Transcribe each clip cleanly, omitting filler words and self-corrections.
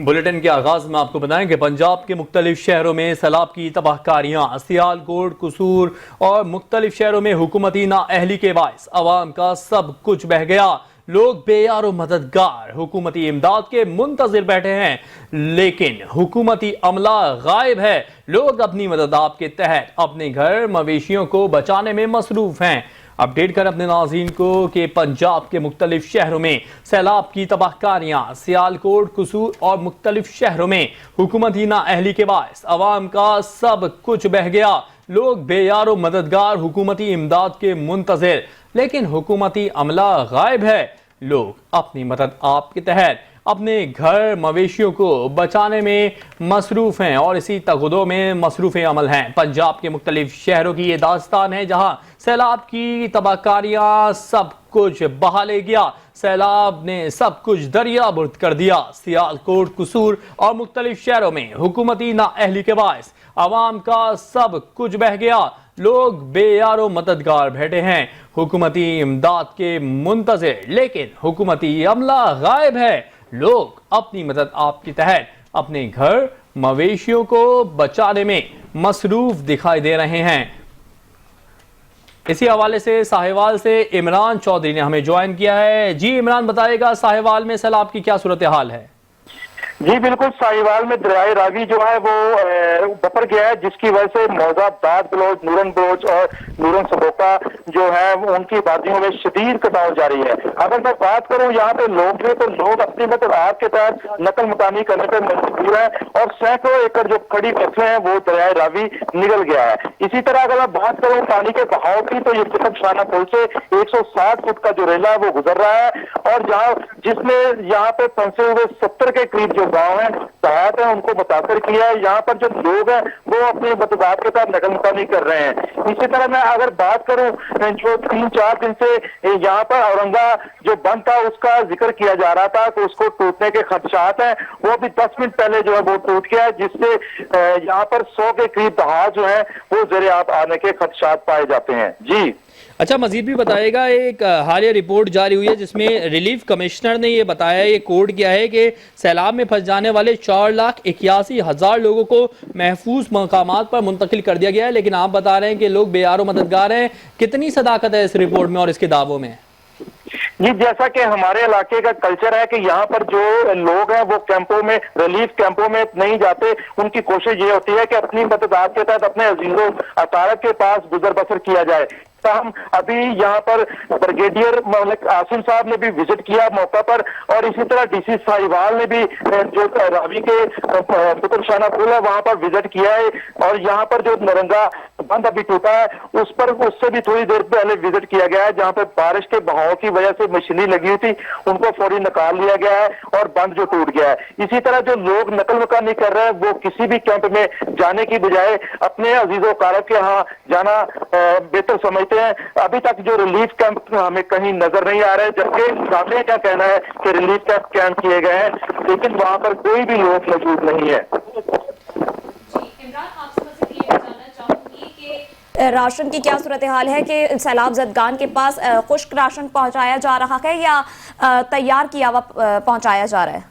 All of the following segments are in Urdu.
بلیٹن کے آغاز میں آپ کو بتائیں کہ پنجاب کے مختلف شہروں میں سیلاب کی تباہ کاریاں، سیالکوٹ، قصور اور مختلف شہروں میں حکومتی نااہلی کے باعث عوام کا سب کچھ بہہ گیا۔ لوگ بے یار و مددگار حکومتی امداد کے منتظر بیٹھے ہیں، لیکن حکومتی عملہ غائب ہے۔ لوگ اپنی مدد آپ کے تحت اپنے گھر مویشیوں کو بچانے میں مصروف ہیں۔ اپڈیٹ کریں اپنے ناظرین کو کہ پنجاب کے مختلف شہروں میں سیلاب کی تباہ کاریاں، سیالکوٹ، قصور اور مختلف شہروں میں حکومتی نااہلی کے باعث عوام کا سب کچھ بہہ گیا۔ لوگ بے یار و مددگار حکومتی امداد کے منتظر، لیکن حکومتی عملہ غائب ہے۔ لوگ اپنی مدد آپ کے تحت اپنے گھر مویشیوں کو بچانے میں مصروف ہیں اور اسی تغدوں میں مصروف عمل ہیں۔ پنجاب کے مختلف شہروں کی یہ داستان ہے جہاں سیلاب کی تباہ کاریاں سب کچھ بہا لے گیا۔ سیلاب نے سب کچھ دریا برد کر دیا۔ سیالکوٹ، قصور اور مختلف شہروں میں حکومتی نااہلی کے باعث عوام کا سب کچھ بہہ گیا۔ لوگ بے یار و مددگار بیٹھے ہیں، حکومتی امداد کے منتظر، لیکن حکومتی عملہ غائب ہے۔ لوگ اپنی مدد آپ کے تحت اپنے گھر مویشیوں کو بچانے میں مصروف دکھائی دے رہے ہیں۔ اسی حوالے سے ساہیوال سے عمران چودھری نے ہمیں جوائن کیا ہے۔ جی عمران، بتائے گا ساہیوال میں سیلاب کی کیا صورتحال ہے؟ جی بالکل، ساہیوال میں دریائے راوی جو ہے وہ بپر گیا ہے، جس کی وجہ سے موضع داد بلوچ، نورن بلوچ اور نورن سبوکا جو ہے ان کی وادیوں میں شدید کٹاؤ جاری ہے۔ اگر میں بات کروں یہاں پہ لوگ ہیں تو لوگ اپنی مطلب آپ کے تحت نقل مکانی کرنے پہ مجبور ہیں اور سینکڑوں ایکڑ جو کھڑی فصلیں ہیں وہ دریائے راوی نگل گیا ہے۔ اسی طرح اگر میں بات کروں پانی کے بہاؤ کی تو یہ قطب شانہ پل سے 160 فٹ کا جو ریلا ہے وہ گزر رہا ہے اور جس میں یہاں پہ پھنسے ہوئے 70 کے قریب جو گاؤں ہیں دیہات ہیں ان کو متاثر کیا ہے۔ یہاں پر جو لوگ ہیں وہ اپنے متضاد کے ساتھ نقل مکانی کر رہے ہیں۔ اسی طرح میں اگر بات کروں جو 3-4 دن سے یہاں پر اورنگا جو بند تھا اس کا ذکر کیا جا رہا تھا کہ اس کو ٹوٹنے کے خدشات ہیں، وہ بھی 10 منٹ پہلے جو ہے وہ ٹوٹ گیا ہے، جس سے یہاں پر 100 کے قریب دہاڑ جو ہیں وہ زیر آب آنے کے خدشات پائے جاتے ہیں۔ جی اچھا، مزید بھی بتائے گا، ایک حالیہ رپورٹ جاری ہوئی ہے جس میں ریلیف کمشنر نے یہ بتایا، یہ کوڈ کیا ہے کہ سیلاب میں پھنس جانے والے 4,81,000 لوگوں کو محفوظ مقامات پر منتقل کر دیا گیا ہے، لیکن آپ بتا رہے ہیں کہ لوگ بے یار و مددگار ہیں۔ کتنی صداقت ہے اس رپورٹ میں اور اس کے دعووں میں؟ جی جیسا کہ ہمارے علاقے کا کلچر ہے کہ یہاں پر جو لوگ ہیں وہ کیمپوں میں، ریلیف کیمپوں میں نہیں جاتے، ان کی کوشش یہ ہوتی ہے کہ اپنی مدد کے تحت اپنے عزیزوں اقارب کے پاس گزر بسر کیا جائے۔ ہم ابھی یہاں پر بریگیڈیئر ملک عاصم صاحب نے بھی وزٹ کیا موقع پر اور اسی طرح ڈی سی ساہیوال نے بھی جو راوی کے قطب شانہ پل ہے وہاں پر وزٹ کیا ہے اور یہاں پر جو نرنگا بند ابھی ٹوٹا ہے اس سے بھی تھوڑی دیر پہلے وزٹ کیا گیا ہے، جہاں پہ بارش کے بہاؤ کی وجہ سے مشینری لگی ہوئی تھی ان کو فوری نکال لیا گیا ہے اور بند جو ٹوٹ گیا ہے۔ اسی طرح جو لوگ نقل مکانی کر رہے ہیں وہ کسی بھی کیمپ میں جانے کی بجائے اپنے عزیز و اقارب کے ہاں جانا بہتر سمجھتے ہیں۔ ابھی تک جو ریلیف کیمپ ہمیں کہیں نظر نہیں آ رہے، جبکہ انتظامیہ کا کہنا ہے کہ ریلیف کیمپ کیے گئے ہیں، لیکن وہاں پر کوئی بھی لوگ موجود نہیں ہے۔ راشن کی کیا صورتحال ہے کہ سیلاب زدگان کے پاس خشک راشن پہنچایا جا رہا ہے یا تیار کیا ہوا پہنچایا جا رہا ہے؟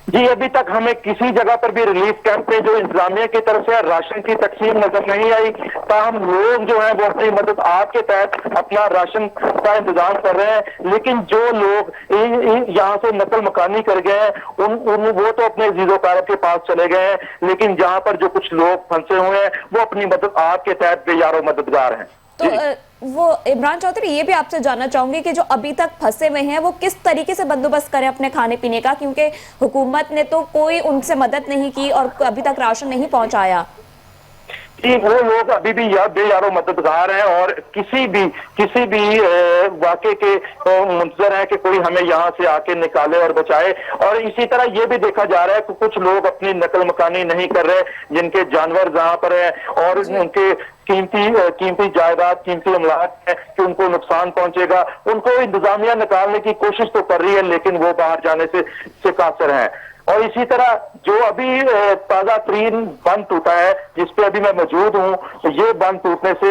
جی ابھی تک ہمیں کسی جگہ پر بھی ریلیف کیمپ میں جو انتظامیہ کی طرف سے راشن کی تقسیم نظر نہیں آئی، تاہم لوگ جو ہیں وہ اپنی مدد آپ کے تحت اپنا راشن کا انتظام کر رہے ہیں، لیکن جو لوگ یہاں سے نقل مکانی کر گئے ہیں وہ تو اپنے عزیز و اقارب کے پاس چلے گئے ہیں، لیکن جہاں پر جو کچھ لوگ پھنسے ہوئے ہیں وہ اپنی مدد آپ کے تحت بے یار و مددگار ہیں۔ تو وہ عمران چودھری یہ بھی آپ سے جاننا چاہوں گی کہ جو ابھی تک پھنسے ہوئے ہیں وہ کس طریقے سے بندوبست کریں اپنے کھانے پینے کا، کیونکہ حکومت نے تو کوئی ان سے مدد نہیں کی اور ابھی تک راشن نہیں پہنچایا۔ جی وہ لوگ ابھی بھی بے یار و مددگار ہیں اور کسی بھی واقعے کے منتظر ہیں کہ کوئی ہمیں یہاں سے آ کے نکالے اور بچائے۔ اور اسی طرح یہ بھی دیکھا جا رہا ہے کہ کچھ لوگ اپنی نقل مکانی نہیں کر رہے، جن کے جانور جہاں پر ہیں اور ان کے قیمتی جائیداد، قیمتی املاک ہے کہ ان کو نقصان پہنچے گا، ان کو انتظامیہ نکالنے کی کوشش تو کر رہی ہے لیکن وہ باہر جانے سے قاصر ہیں۔ اور اسی طرح جو ابھی تازہ ترین بند ٹوٹا ہے جس پہ ابھی میں موجود ہوں، یہ بند ٹوٹنے سے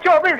24